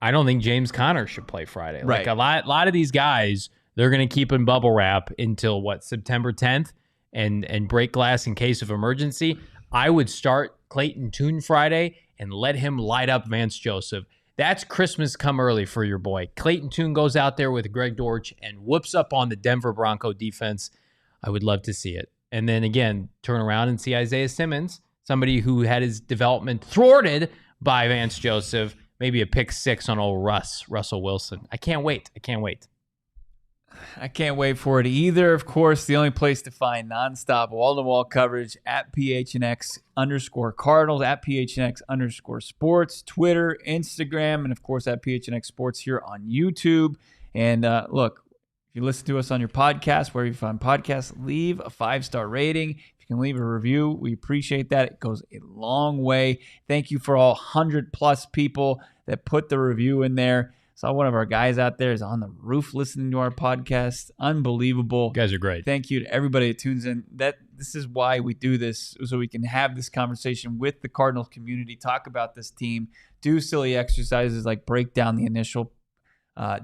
I don't think James Conner should play Friday. Right. Like a lot of these guys, they're going to keep in bubble wrap until September 10th and break glass in case of emergency. I would start Clayton Tune Friday and let him light up Vance Joseph. That's Christmas come early for your boy. Clayton Tune goes out there with Greg Dortch and whoops up on the Denver Bronco defense. I would love to see it. And then again, turn around and see Isaiah Simmons, somebody who had his development thwarted by Vance Joseph, maybe a pick 6 on old Russell Wilson. I can't wait. I can't wait for it either. Of course, the only place to find nonstop wall-to-wall coverage at PHNX_Cardinals, at PHNX_Sports, Twitter, Instagram, and of course at PHNX Sports here on YouTube. And look, if you listen to us on your podcast, wherever you find podcasts, leave a 5-star rating. If you can leave a review, we appreciate that. It goes a long way. Thank you for all 100+ people that put the review in there. Saw one of our guys out there is on the roof listening to our podcast. Unbelievable. You guys are great. Thank you to everybody that tunes in. This is why we do this, so we can have this conversation with the Cardinals community, talk about this team, do silly exercises like break down the initial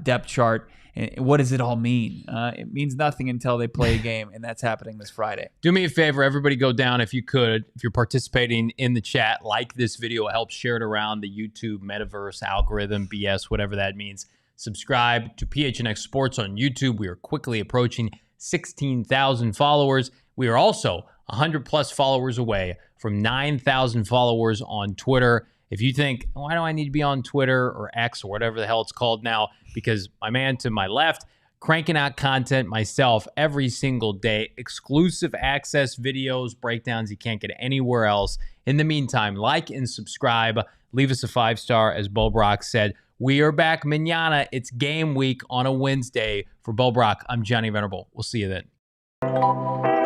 depth chart. And what does it all mean? It means nothing until they play a game, and that's happening this Friday. Do me a favor, everybody go down if you could. If you're participating in the chat, like this video, help share it around the YouTube metaverse algorithm, BS, whatever that means. Subscribe to PHNX Sports on YouTube. We are quickly approaching 16,000 followers. We are also 100 plus followers away from 9,000 followers on Twitter. If you think, why do I need to be on Twitter or X or whatever the hell it's called now? Because my man to my left, cranking out content myself every single day, exclusive access videos, breakdowns you can't get anywhere else. In the meantime, like and subscribe. Leave us a 5-star, as Bo Brock said. We are back mañana. It's game week on a Wednesday. For Bo Brock, I'm Johnny Venerable. We'll see you then.